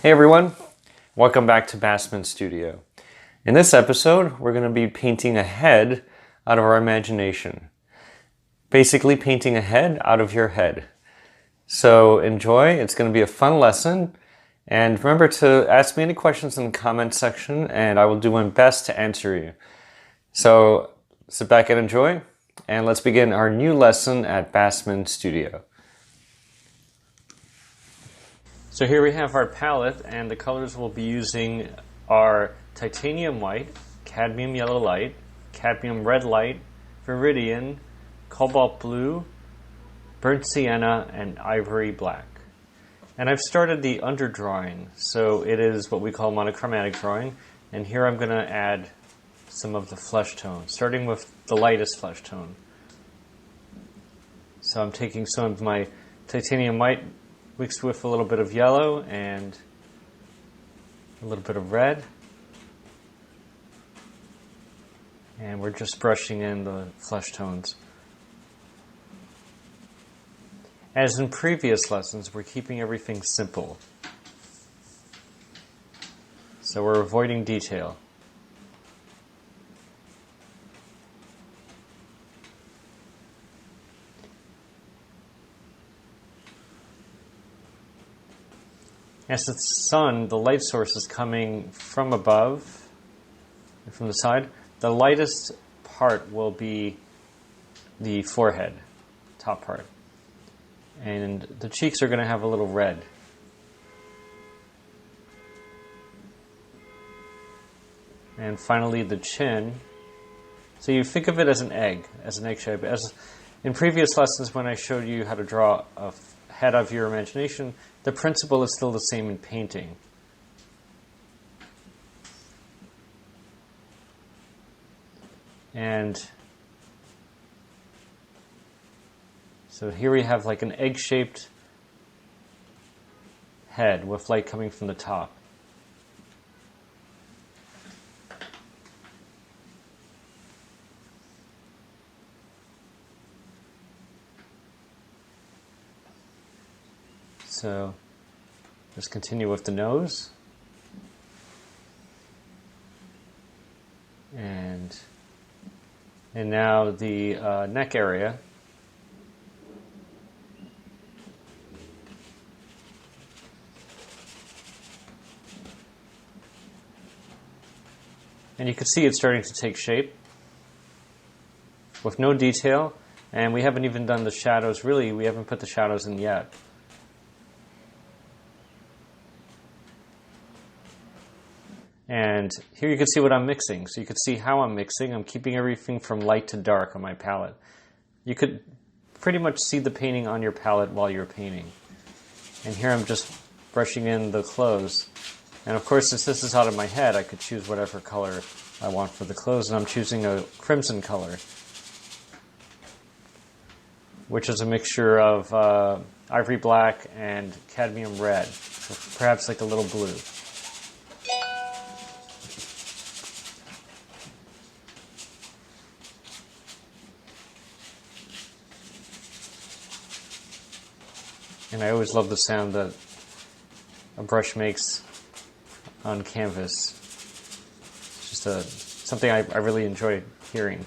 Hey everyone, welcome back to Basmanstudio. In this episode, we're going to be painting a head out of our imagination. Basically painting a head out of your head. So enjoy, it's going to be a fun lesson. And remember to ask me any questions in the comment section and I will do my best to answer you. So sit back and enjoy, and let's begin our new lesson at Basmanstudio. So here we have our palette, and the colors we'll be using are titanium white, cadmium yellow light, cadmium red light, viridian, cobalt blue, burnt sienna, and ivory black. And I've started the underdrawing, so it is what we call monochromatic drawing, and here I'm going to add some of the flesh tone, starting with the lightest flesh tone. So I'm taking some of my titanium white mixed with a little bit of yellow and a little bit of red. And we're just brushing in the flesh tones. As in previous lessons, we're keeping everything simple. So we're avoiding detail. As the sun, the light source is coming from above and from the side. The lightest part will be the forehead, top part. And the cheeks are going to have a little red. And finally the chin. So you think of it as an egg shape. As in previous lessons when I showed you how to draw a head of your imagination, the principle is still the same in painting. And so here we have like an egg-shaped head with light coming from the top. So let's continue with the nose. And now the neck area. And you can see it's starting to take shape with no detail. And we haven't even done the shadows. Really, we haven't put the shadows in yet. And here you can see what I'm mixing. So you can see how I'm mixing. I'm keeping everything from light to dark on my palette. You could pretty much see the painting on your palette while you're painting. And here I'm just brushing in the clothes. And of course, since this is out of my head, I could choose whatever color I want for the clothes. And I'm choosing a crimson color, which is a mixture of ivory black and cadmium red, perhaps like a little blue. And I always love the sound that a brush makes on canvas. It's just something I really enjoy hearing.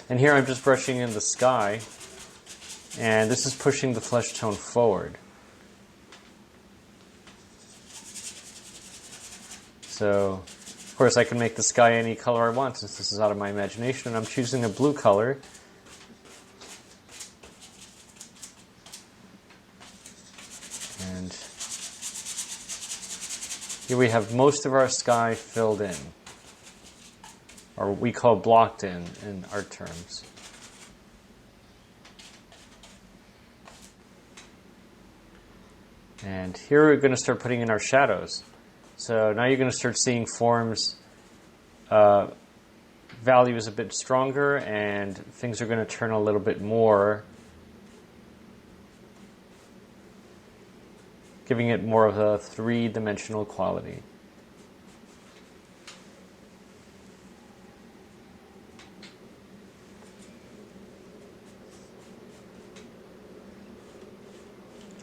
And here I'm just brushing in the sky, and this is pushing the flesh tone forward. So, of course, I can make the sky any color I want since this is out of my imagination, and I'm choosing a blue color. And here we have most of our sky filled in, or we call blocked in art terms. And here we're going to start putting in our shadows. So now you're going to start seeing forms, value is a bit stronger, and things are going to turn a little bit more, giving it more of a three-dimensional quality.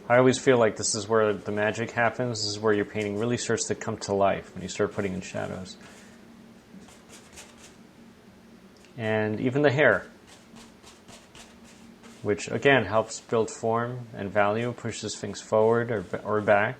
I always feel like this is where the magic happens. This is where your painting really starts to come to life, when you start putting in shadows. And even the hair, which again helps build form and value, pushes things forward or back.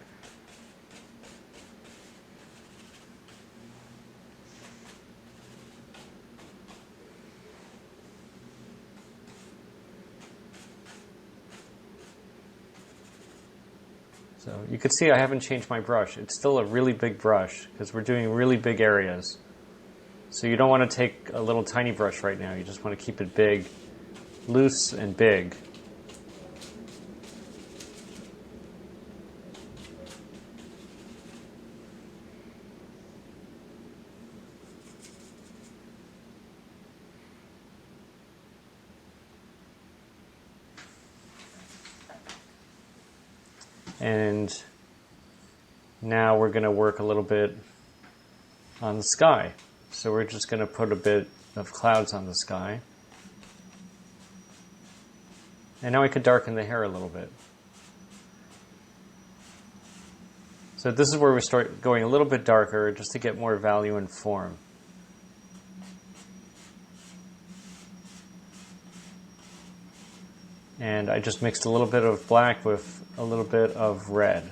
So you can see I haven't changed my brush. It's still a really big brush because we're doing really big areas. So you don't want to take a little tiny brush right now. You just want to keep it big, loose and big. And now we're going to work a little bit on the sky. So we're just going to put a bit of clouds on the sky. And now I could darken the hair a little bit. So this is where we start going a little bit darker just to get more value and form. And I just mixed a little bit of black with a little bit of red.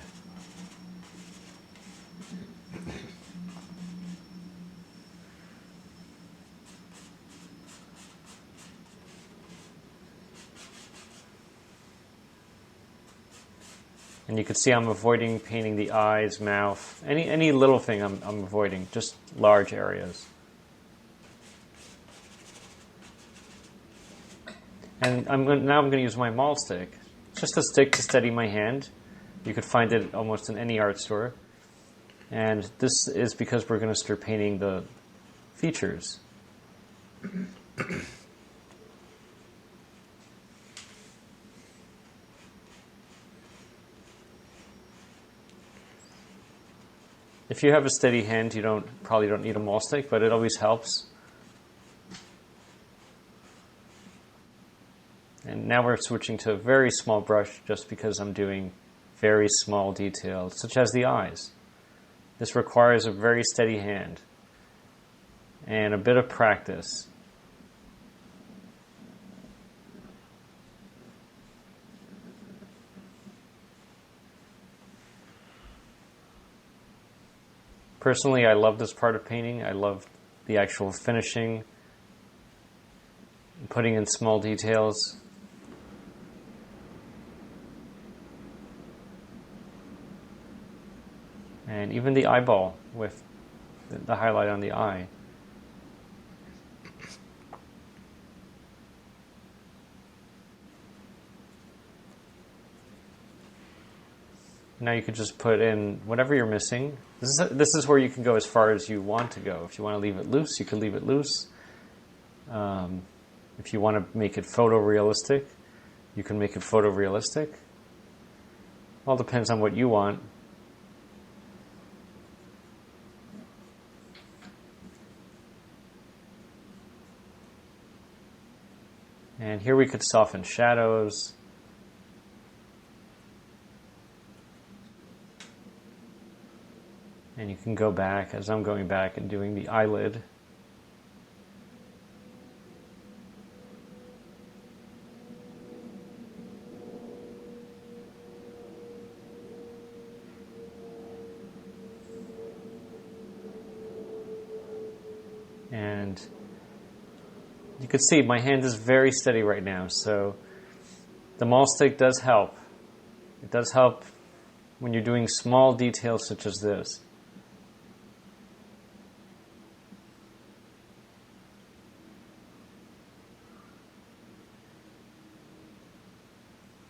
And you can see I'm avoiding painting the eyes, mouth, any little thing I'm avoiding, just large areas. And now I'm going to use my maul stick. Just a stick to steady my hand. You could find it almost in any art store. And this is because we're going to start painting the features. If you have a steady hand, you probably don't need a maul stick, but it always helps. And now we're switching to a very small brush just because I'm doing very small details, such as the eyes. This requires a very steady hand and a bit of practice. Personally, I love this part of painting. I love the actual finishing, putting in small details. And even the eyeball with the highlight on the eye. Now you could just put in whatever you're missing. This is where you can go as far as you want to go. If you want to leave it loose, you can leave it loose. If you want to make it photorealistic, you can make it photorealistic. All depends on what you want. And here we could soften shadows. And you can go back, as I'm going back and doing the eyelid. And you can see my hand is very steady right now, so the maul stick does help. It does help when you're doing small details such as this.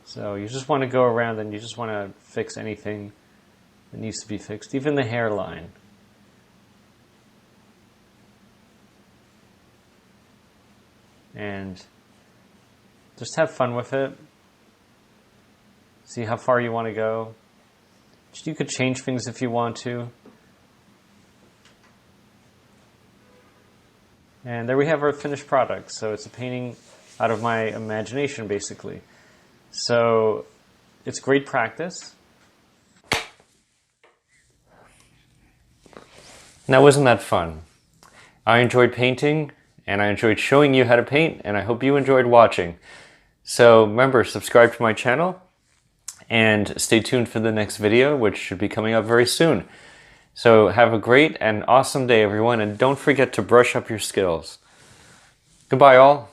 So you just want to go around and you just want to fix anything that needs to be fixed, even the hairline. And just have fun with it. See how far you want to go. You could change things if you want to. And there we have our finished product. So it's a painting out of my imagination, basically. So It's great practice. Now, wasn't that fun? I enjoyed painting, and I enjoyed showing you how to paint, and I hope you enjoyed watching. So remember, subscribe to my channel, and stay tuned for the next video, which should be coming up very soon. So have a great and awesome day, everyone, and don't forget to brush up your skills. Goodbye, all.